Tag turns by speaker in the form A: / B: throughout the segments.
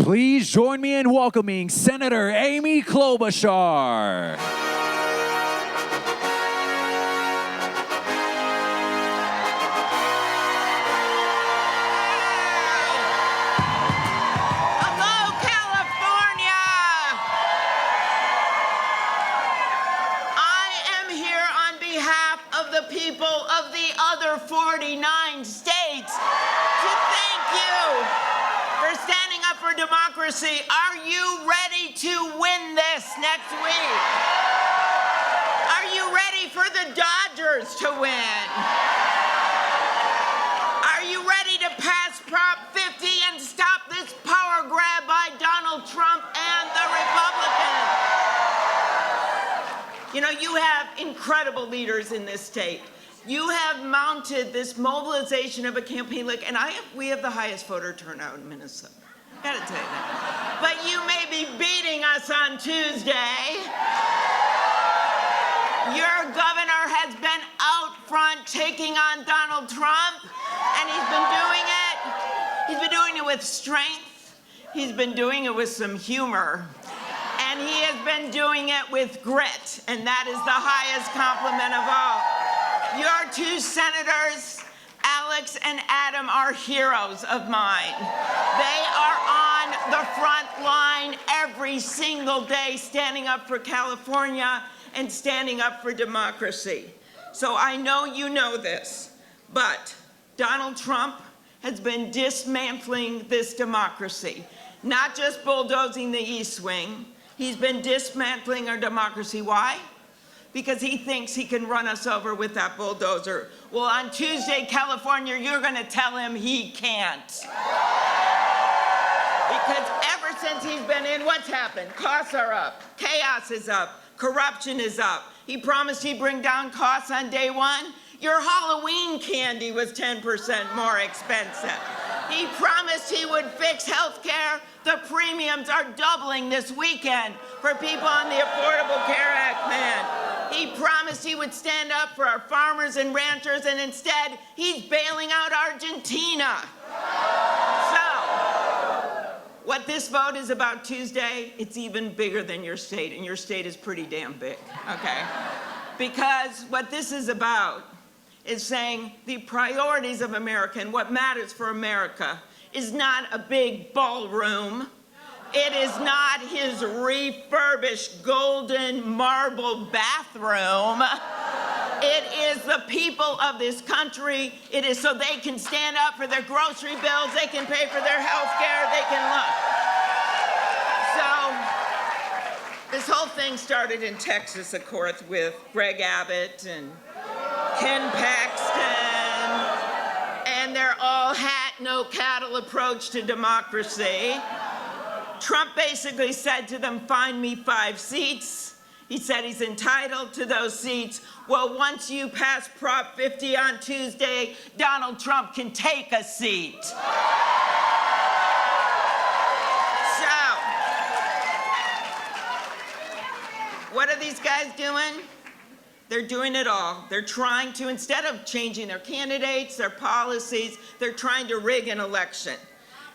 A: Please join me in welcoming Senator Amy Klobuchar.
B: People of the other 49 states to thank you for standing up for democracy. Are you ready to win this next week? Are you ready for the Dodgers to win? Are you ready to pass Prop 50 and stop this power grab by Donald Trump and the Republicans? You know, you have incredible leaders in this state. You have mounted this mobilization of a campaign, and we have the highest voter turnout in Minnesota. Gotta tell you that. But you may be beating us on Tuesday. Your governor has been out front taking on Donald Trump, and he's been doing it. He's been doing it with strength. He's been doing it with some humor. And he has been doing it with grit, and that is the highest compliment of all. Your two senators, Alex and Adam, are heroes of mine. They are on the front line every single day, standing up for California and standing up for democracy. So I know you know this, but Donald Trump has been dismantling this democracy, not just bulldozing the East Wing. He's been dismantling our democracy. Why? Because he thinks he can run us over with that bulldozer. Well, on Tuesday, California, you're going to tell him he can't. Because ever since he's been in, what's happened? Costs are up. Chaos is up. Corruption is up. He promised he'd bring down costs on day one. Your Halloween candy was 10% more expensive. He promised he would fix health care. The premiums are doubling this weekend for people on the Affordable Care Act plan. He promised he would stand up for our farmers and ranchers, and instead, he's bailing out Argentina. So, what this vote is about Tuesday, it's even bigger than your state, and your state is pretty damn big, okay? Because what this is about is saying the priorities of America and what matters for America is not a big ballroom. It is not his refurbished golden marble bathroom. It is the people of this country. It is so they can stand up for their grocery bills, they can pay for their health care, they can look. So this whole thing started in Texas, of course, with Greg Abbott and Ken Paxton and their all hat, no cattle approach to democracy. Trump basically said to them, find me 5 seats. He said he's entitled to those seats. Well, once you pass Prop 50 on Tuesday, Donald Trump can take a seat. So, what are these guys doing? They're doing it all. They're trying to, instead of changing their candidates, their policies, they're trying to rig an election.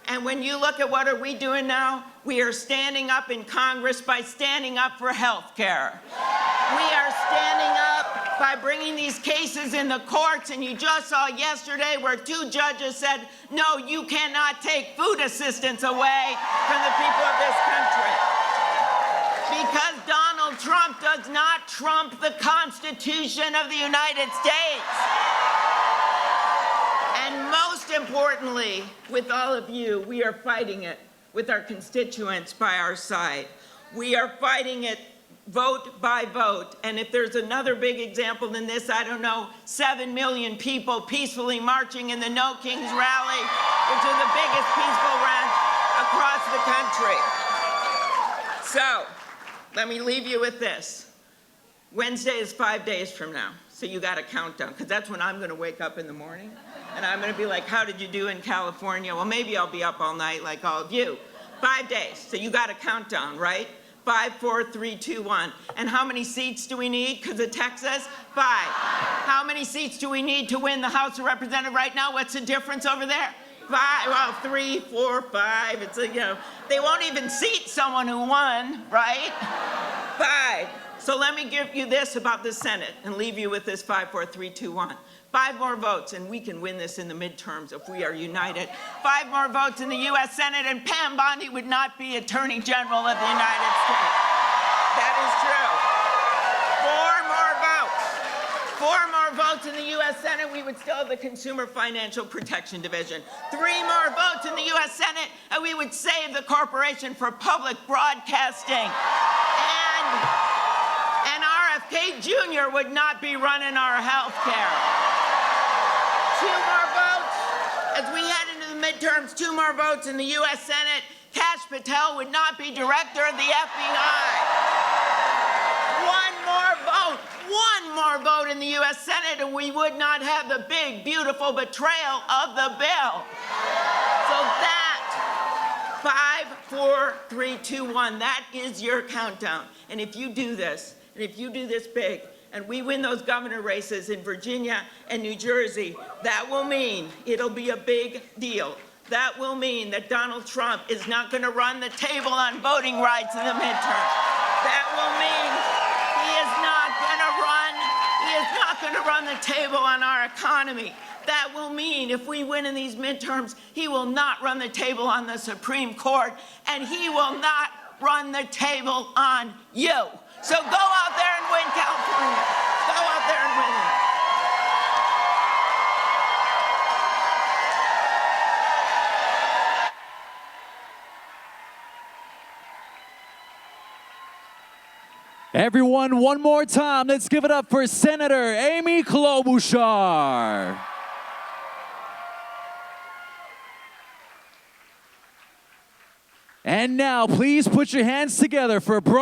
B: And when you look at what are we doing now, we are standing up in Congress by standing up for health care. We are standing up by bringing these cases in the courts, and you just saw yesterday where 2 judges said, no, you cannot take food assistance away from the people of this country. Because Donald Trump does not trump the Constitution of the United States. And most importantly, with all of you, we are fighting it with our constituents by our side. We are fighting it vote by vote. And if there's another big example than this, I don't know, 7 million people peacefully marching in the No Kings rally, which is the biggest peaceful rally across the country. So, let me leave you with this. Wednesday is 5 days from now, so you got a countdown, because that's when I'm going to wake up in the morning, and I'm going to be like, how did you do in California? Well, maybe I'll be up all night like all of you. 5 days, so you got a countdown, right? 5, 4, 3, 2, 1. And how many seats do we need because of Texas? 5. How many seats do we need to win the House of Representatives right now? What's the difference over there? 5, well, 3, 4, 5. It's they won't even seat someone who won, right? 5. So let me give you this about the Senate and leave you with this 5, 4, 3, 2, 1. 5 more votes, and we can win this in the midterms if we are united. 5 more votes in the U.S. Senate, and Pam Bondi would not be Attorney General of the United States. That is true. 4 more votes in the U.S. Senate, we would still have the Consumer Financial Protection Division. 3 more votes in the U.S. Senate, and we would save the Corporation for Public Broadcasting. And RFK Jr. would not be running our health care. 2 more votes. As we head into the midterms, 2 more votes in the U.S. Senate. Kash Patel would not be director of the FBI. 1 more vote in the U.S. Senate, and we would not have the big, beautiful betrayal of the bill. So that 5, 4, 3, 2, 1, that is your countdown. And if you do this, and if you do this big, and we win those governor races in Virginia and New Jersey, that will mean it'll be a big deal. That will mean that Donald Trump is not going to run the table on voting rights in the midterm. That will mean he is not going to run the table on our economy. That will mean if we win in these midterms, he will not run the table on the Supreme Court, and he will not run the table on you. So go out there and win California. Go out there and win it.
A: Everyone, one more time, let's give it up for Senator Amy Klobuchar. And now, please put your hands together for Brian.